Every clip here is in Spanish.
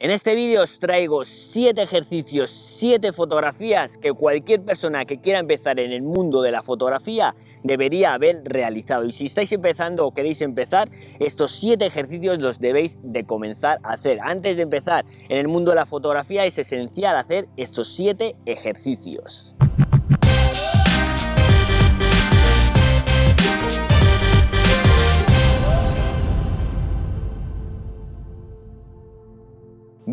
En este vídeo os traigo 7 ejercicios, 7 fotografías que cualquier persona que quiera empezar en el mundo de la fotografía debería haber realizado. Y si estáis empezando o queréis empezar, estos 7 ejercicios los debéis de comenzar a hacer. Antes de empezar en el mundo de la fotografía es esencial hacer estos 7 ejercicios.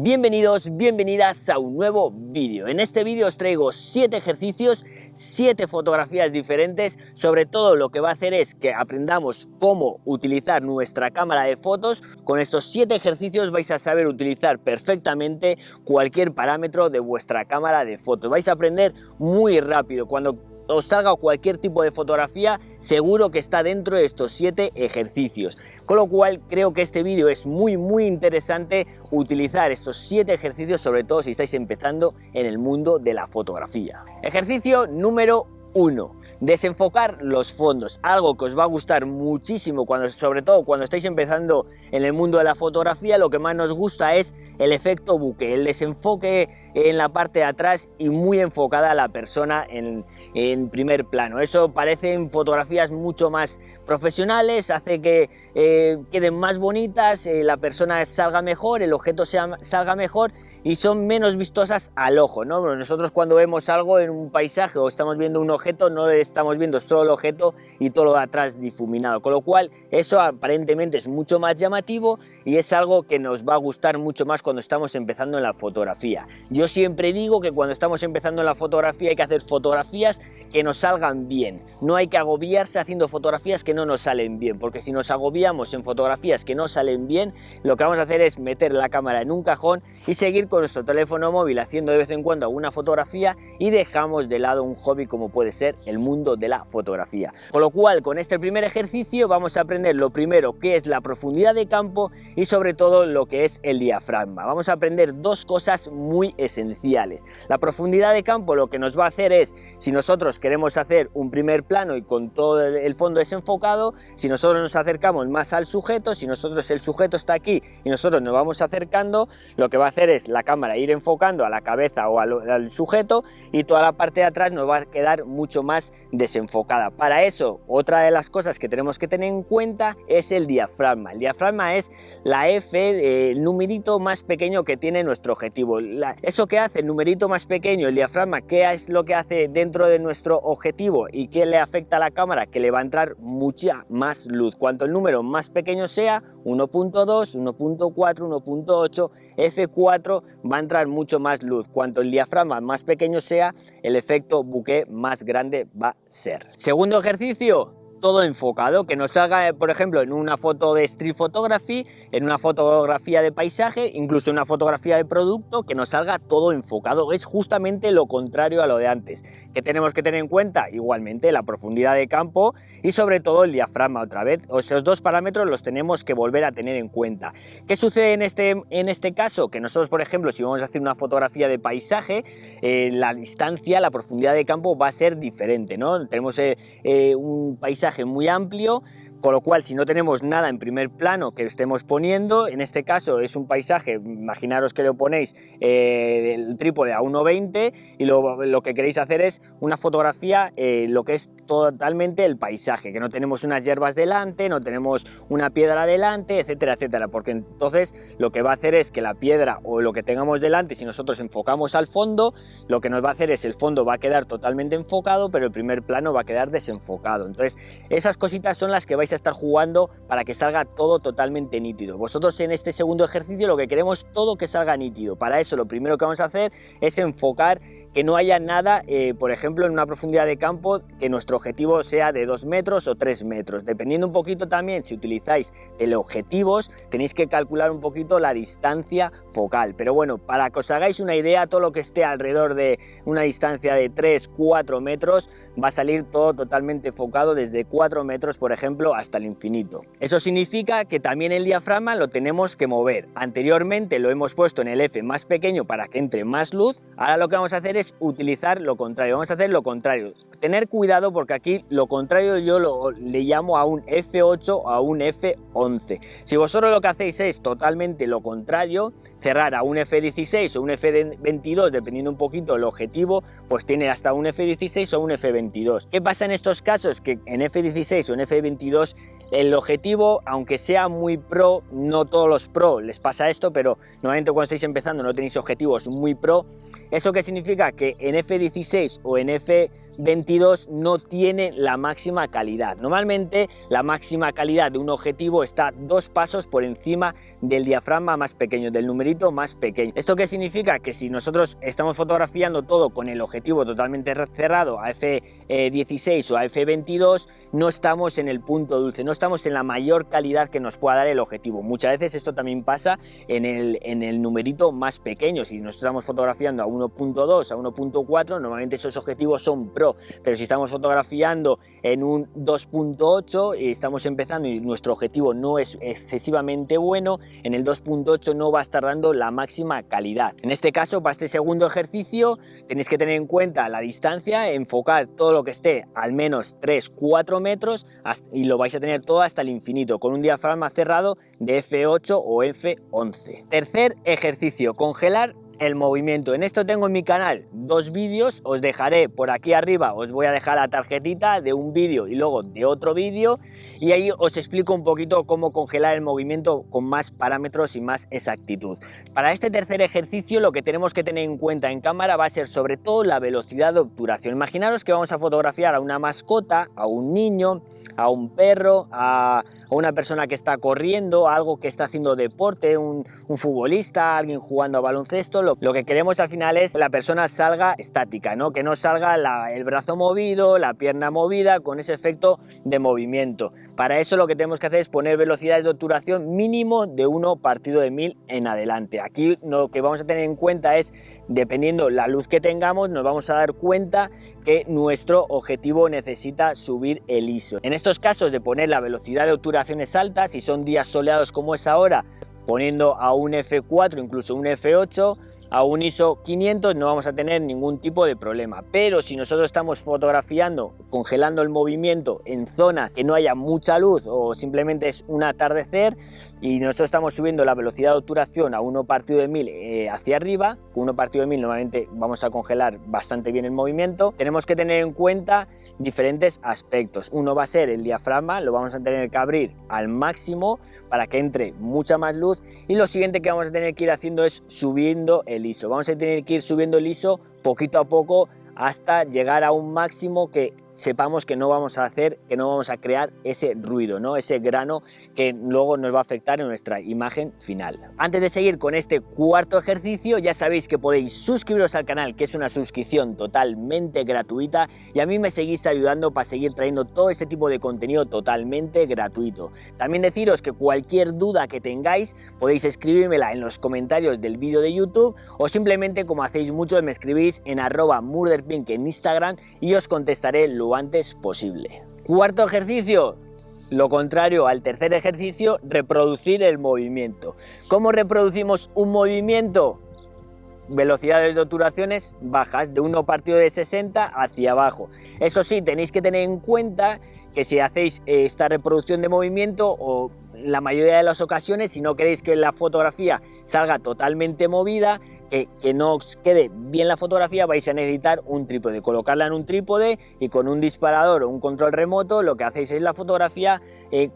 Bienvenidos, bienvenidas a un nuevo vídeo. En este vídeo os traigo 7 ejercicios, 7 fotografías diferentes. Sobre todo lo que va a hacer es que aprendamos cómo utilizar nuestra cámara de fotos. Con estos 7 ejercicios vais a saber utilizar perfectamente cualquier parámetro de vuestra cámara de fotos. Vais a aprender muy rápido. Cuando os salga cualquier tipo de fotografía, seguro que está dentro de estos 7 ejercicios. Con lo cual creo que este vídeo es muy interesante utilizar estos 7 ejercicios, sobre todo si estáis empezando en el mundo de la fotografía. Ejercicio número 1. Desenfocar los fondos, algo que os va a gustar muchísimo, sobre todo cuando estáis empezando en el mundo de la fotografía. Lo que más nos gusta es el efecto bokeh, el desenfoque en la parte de atrás y muy enfocada a la persona en primer plano. Eso parece en fotografías mucho más profesionales, hace que queden más bonitas, la persona salga mejor, el objeto salga mejor y son menos vistosas al ojo, ¿no? Nosotros cuando vemos algo en un paisaje o estamos viendo un objeto, no estamos viendo solo el objeto y todo lo de atrás difuminado, con lo cual eso aparentemente es mucho más llamativo y es algo que nos va a gustar mucho más cuando estamos empezando en la fotografía. Yo siempre digo que cuando estamos empezando en la fotografía hay que hacer fotografías que nos salgan bien, no hay que agobiarse haciendo fotografías que no nos salen bien, porque si nos agobiamos en fotografías que no salen bien, lo que vamos a hacer es meter la cámara en un cajón y seguir con nuestro teléfono móvil haciendo de vez en cuando alguna fotografía y dejamos de lado un hobby como puede ser el mundo de la fotografía. Con lo cual, con este primer ejercicio vamos a aprender lo primero, que es la profundidad de campo, y sobre todo lo que es el diafragma. Vamos a aprender dos cosas muy esenciales. La profundidad de campo lo que nos va a hacer es, si nosotros queremos hacer un primer plano y con todo el fondo desenfocado, si nosotros nos acercamos más al sujeto, si el sujeto está aquí y nosotros nos vamos acercando, lo que va a hacer es la cámara ir enfocando a la cabeza o al sujeto, y toda la parte de atrás nos va a quedar mucho más desenfocada. Para eso, otra de las cosas que tenemos que tener en cuenta es el diafragma. El diafragma es la F, el numerito más pequeño que tiene nuestro objetivo. Eso que hace el numerito más pequeño, el diafragma, ¿qué es lo que hace dentro de nuestro objetivo y qué le afecta a la cámara? Que le va a entrar mucha más luz. Cuanto el número más pequeño sea, 1.2, 1.4, 1.8, F4, va a entrar mucho más luz. Cuanto el diafragma más pequeño sea, el efecto bokeh más grande va a ser. Segundo ejercicio, todo enfocado, que nos salga, por ejemplo, en una foto de street photography, en una fotografía de paisaje, incluso en una fotografía de producto, que nos salga todo enfocado. Es justamente lo contrario a lo de antes. ¿Qué tenemos que tener en cuenta? Igualmente la profundidad de campo y sobre todo el diafragma. Otra vez, esos dos parámetros los tenemos que volver a tener en cuenta. ¿Qué sucede en este caso? Que nosotros, por ejemplo, si vamos a hacer una fotografía de paisaje, la distancia, la profundidad de campo va a ser diferente, ¿no? Tenemos un paisaje muy amplio, con lo cual si no tenemos nada en primer plano que estemos poniendo, en este caso es un paisaje, imaginaros que lo ponéis el trípode a 1.20 y lo que queréis hacer es una fotografía, lo que es totalmente el paisaje, que no tenemos unas hierbas delante, no tenemos una piedra delante, etcétera, etcétera, porque entonces lo que va a hacer es que la piedra o lo que tengamos delante, si nosotros enfocamos al fondo, lo que nos va a hacer es el fondo va a quedar totalmente enfocado, pero el primer plano va a quedar desenfocado. Entonces esas cositas son las que vais a estar jugando para que salga todo totalmente nítido. Vosotros en este segundo ejercicio lo que queremos todo que salga nítido. Para eso lo primero que vamos a hacer es enfocar, que no haya nada, por ejemplo, en una profundidad de campo que nuestro objetivo sea de 2 metros o 3 metros. Dependiendo un poquito también, si utilizáis teleobjetivos, tenéis que calcular un poquito la distancia focal. Pero bueno, para que os hagáis una idea, todo lo que esté alrededor de una distancia de 3-4 metros va a salir todo totalmente enfocado desde 4 metros, por ejemplo, hasta el infinito. Eso significa que también el diafragma lo tenemos que mover. Anteriormente lo hemos puesto en el F más pequeño para que entre más luz. Ahora lo que vamos a hacer es utilizar lo contrario. Vamos a hacer lo contrario. Tener cuidado porque aquí lo contrario yo le llamo a un F8 o a un F11. Si vosotros lo que hacéis es totalmente lo contrario, cerrar a un F16 o un F22, dependiendo un poquito el objetivo, pues tiene hasta un F16 o un F22. ¿Qué pasa en estos casos? Que en F16 o en F22 el objetivo, aunque sea muy pro, no todos los pro les pasa esto, pero normalmente cuando estáis empezando no tenéis objetivos muy pro. ¿Eso qué significa? Que en F16 o en F22 no tiene la máxima calidad. Normalmente la máxima calidad de un objetivo está 2 pasos por encima del diafragma más pequeño, del numerito más pequeño. ¿Esto qué significa? Que si nosotros estamos fotografiando todo con el objetivo totalmente cerrado a F16 o a F22, no estamos en el punto dulce, no estamos en la mayor calidad que nos pueda dar el objetivo. Muchas veces esto también pasa en el numerito más pequeño. Si nos estamos fotografiando a 1.2, a 1.4, normalmente esos objetivos son pro, pero si estamos fotografiando en un 2.8 y estamos empezando y nuestro objetivo no es excesivamente bueno, en el 2.8 no va a estar dando la máxima calidad. En este caso, para este segundo ejercicio, tenéis que tener en cuenta la distancia, enfocar todo lo que esté al menos 3-4 metros y lo vais a tener todo hasta el infinito, con un diafragma cerrado de F8 o F11. Tercer ejercicio, congelar el movimiento. En esto tengo en mi canal 2 vídeos, os dejaré por aquí arriba, os voy a dejar la tarjetita de un vídeo y luego de otro vídeo, y ahí os explico un poquito cómo congelar el movimiento con más parámetros y más exactitud. Para este tercer ejercicio lo que tenemos que tener en cuenta en cámara va a ser sobre todo la velocidad de obturación. Imaginaros que vamos a fotografiar a una mascota, a un niño, a un perro, a una persona que está corriendo, a algo que está haciendo deporte, un futbolista, alguien jugando a baloncesto. Lo que queremos al final es que la persona salga estática, ¿no? Que no salga el brazo movido, la pierna movida, con ese efecto de movimiento. Para eso lo que tenemos que hacer es poner velocidades de obturación mínimo de 1 partido de 1000 en adelante. Aquí lo que vamos a tener en cuenta es, dependiendo la luz que tengamos, nos vamos a dar cuenta que nuestro objetivo necesita subir el ISO. En estos casos de poner la velocidad de obturaciones altas, si son días soleados como es ahora, poniendo a un F4, incluso un F8, a un ISO 500 no vamos a tener ningún tipo de problema. Pero si nosotros estamos fotografiando, congelando el movimiento en zonas que no haya mucha luz o simplemente es un atardecer y nosotros estamos subiendo la velocidad de obturación a 1 partido de 1000 hacia arriba, con 1 partido de 1000 normalmente vamos a congelar bastante bien el movimiento, tenemos que tener en cuenta diferentes aspectos. Uno va a ser el diafragma, lo vamos a tener que abrir al máximo para que entre mucha más luz, y lo siguiente que vamos a tener que ir haciendo es subiendo el ISO. Vamos a tener que ir subiendo el ISO poquito a poco hasta llegar a un máximo que sepamos que no vamos a hacer, que no vamos a crear ese ruido, ¿no? Ese grano que luego nos va a afectar en nuestra imagen final. Antes de seguir con este cuarto ejercicio, ya sabéis que podéis suscribiros al canal, que es una suscripción totalmente gratuita, y a mí me seguís ayudando para seguir trayendo todo este tipo de contenido totalmente gratuito. También deciros que cualquier duda que tengáis podéis escribírmela en los comentarios del vídeo de YouTube, o simplemente, como hacéis muchos, me escribís en @murderpink en Instagram y os contestaré lo antes posible. Cuarto ejercicio, lo contrario al tercer ejercicio, reproducir el movimiento. ¿Cómo reproducimos un movimiento? Velocidades de obturaciones bajas, de 1 partido de 60 hacia abajo. Eso sí, tenéis que tener en cuenta que si hacéis esta reproducción de movimiento, o la mayoría de las ocasiones, si no queréis que la fotografía salga totalmente movida, que no os quede bien la fotografía, vais a necesitar un trípode, colocarla en un trípode y con un disparador o un control remoto lo que hacéis es la fotografía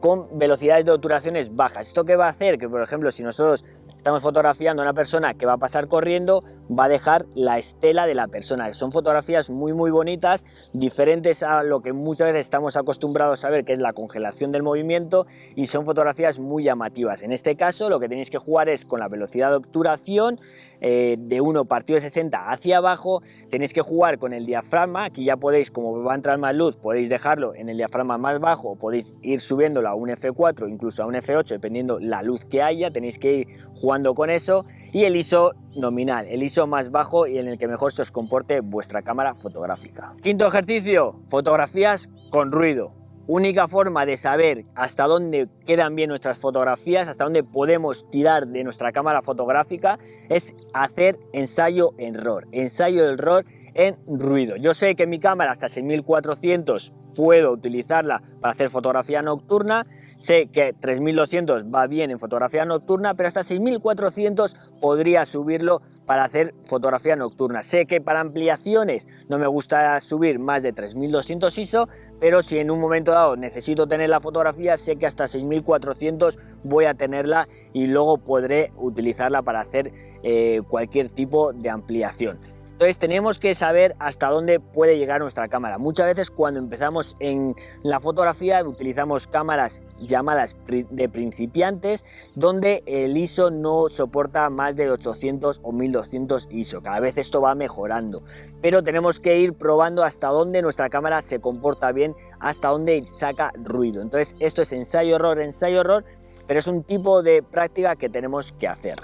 con velocidades de obturaciones bajas. ¿Esto qué va a hacer? Que, por ejemplo, si nosotros estamos fotografiando a una persona que va a pasar corriendo, va a dejar la estela de la persona. Son fotografías muy bonitas, diferentes a lo que muchas veces estamos acostumbrados a ver, que es la congelación del movimiento, y son fotografías muy llamativas. En este caso lo que tenéis que jugar es con la velocidad de obturación de 1 partido de 60 hacia abajo. Tenéis que jugar con el diafragma. Aquí ya podéis, como va a entrar más luz, podéis dejarlo en el diafragma más bajo, podéis ir subiéndolo a un F4, incluso a un F8, dependiendo la luz que haya. Tenéis que ir jugando con eso, y el ISO nominal, el ISO más bajo y en el que mejor se os comporte vuestra cámara fotográfica. Quinto ejercicio, fotografías con ruido. única forma de saber hasta dónde quedan bien nuestras fotografías, hasta dónde podemos tirar de nuestra cámara fotográfica, es hacer ensayo-error, ensayo-error en ruido. Yo sé que mi cámara hasta 6400 puedo utilizarla para hacer fotografía nocturna, sé que 3200 va bien en fotografía nocturna, pero hasta 6400 podría subirlo para hacer fotografía nocturna. Sé que para ampliaciones no me gusta subir más de 3200 ISO, pero si en un momento dado necesito tener la fotografía, sé que hasta 6400 voy a tenerla y luego podré utilizarla para hacer cualquier tipo de ampliación. Entonces tenemos que saber hasta dónde puede llegar nuestra cámara. Muchas veces cuando empezamos en la fotografía utilizamos cámaras llamadas de principiantes, donde el ISO no soporta más de 800 o 1200 ISO. Cada vez esto va mejorando, pero tenemos que ir probando hasta dónde nuestra cámara se comporta bien, hasta dónde saca ruido. Entonces esto es ensayo-error, pero es un tipo de práctica que tenemos que hacer.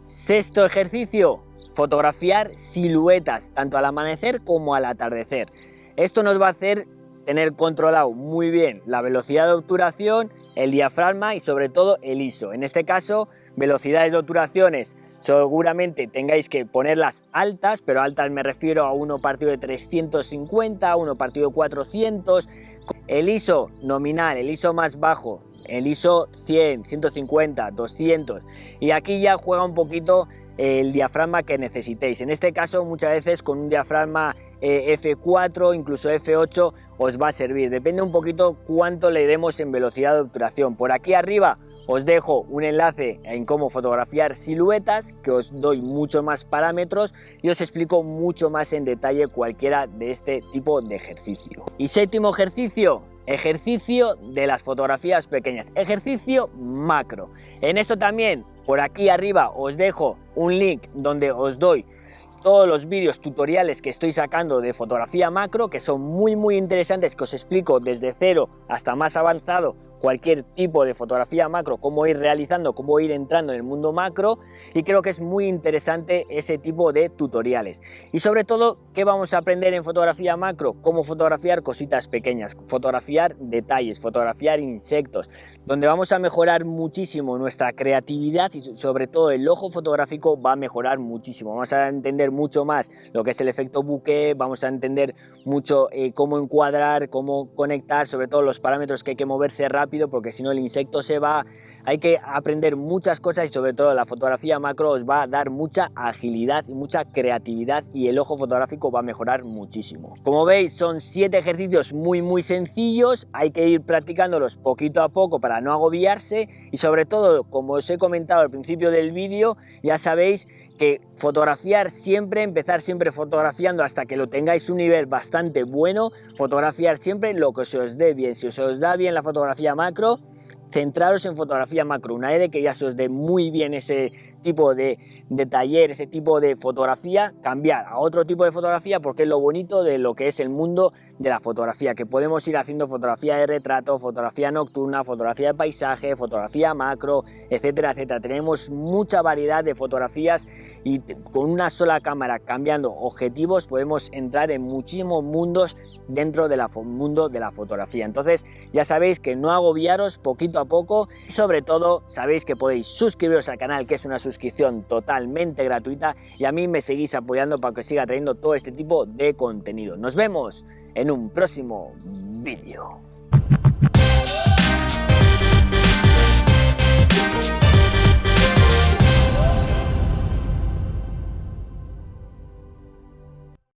Sexto ejercicio: fotografiar siluetas, tanto al amanecer como al atardecer. Esto nos va a hacer tener controlado muy bien la velocidad de obturación, el diafragma y sobre todo el ISO. En este caso, velocidades de obturaciones seguramente tengáis que ponerlas altas, pero altas me refiero a uno partido de 350, uno partido de 400. El ISO nominal, el ISO más bajo, el ISO 100, 150, 200, y aquí ya juega un poquito el diafragma que necesitéis. En este caso muchas veces con un diafragma F4, incluso F8 os va a servir, depende un poquito cuánto le demos en velocidad de obturación. Por aquí arriba os dejo un enlace en cómo fotografiar siluetas, que os doy mucho más parámetros y os explico mucho más en detalle cualquiera de este tipo de ejercicio. Y séptimo ejercicio: ejercicio de las fotografías pequeñas, ejercicio macro. En esto también por aquí arriba os dejo un link donde os doy todos los vídeos tutoriales que estoy sacando de fotografía macro, que son muy interesantes, que os explico desde cero hasta más avanzado cualquier tipo de fotografía macro, cómo ir realizando, cómo ir entrando en el mundo macro, y creo que es muy interesante ese tipo de tutoriales. Y sobre todo, ¿qué vamos a aprender en fotografía macro? Cómo fotografiar cositas pequeñas, fotografiar detalles, fotografiar insectos, donde vamos a mejorar muchísimo nuestra creatividad y sobre todo el ojo fotográfico va a mejorar muchísimo. Vamos a entender mucho más lo que es el efecto bokeh, vamos a entender mucho cómo encuadrar, cómo conectar, sobre todo los parámetros que hay que moverse rápido, porque si no el insecto se va. Hay que aprender muchas cosas y sobre todo la fotografía macro os va a dar mucha agilidad y mucha creatividad y el ojo fotográfico va a mejorar muchísimo. Como veis, son 7 ejercicios muy sencillos, hay que ir practicándolos poquito a poco para no agobiarse y sobre todo, como os he comentado al principio del vídeo, ya sabéis que fotografiar siempre, empezar siempre fotografiando hasta que lo tengáis un nivel bastante bueno, fotografiar siempre lo que se os dé bien. Si se os da bien la fotografía macro, centraros en fotografía macro. Una vez de que ya se os dé muy bien ese tipo de taller, ese tipo de fotografía, cambiar a otro tipo de fotografía, porque es lo bonito de lo que es el mundo de la fotografía, que podemos ir haciendo fotografía de retrato, fotografía nocturna, fotografía de paisaje, fotografía macro, etcétera, etcétera. Tenemos mucha variedad de fotografías y con una sola cámara, cambiando objetivos, podemos entrar en muchísimos mundos dentro del mundo de la fotografía. Entonces ya sabéis que no agobiaros, poquito a poco, y sobre todo sabéis que podéis suscribiros al canal, que es una suscripción totalmente gratuita, y a mí me seguís apoyando para que siga trayendo todo este tipo de contenido. Nos vemos en un próximo vídeo.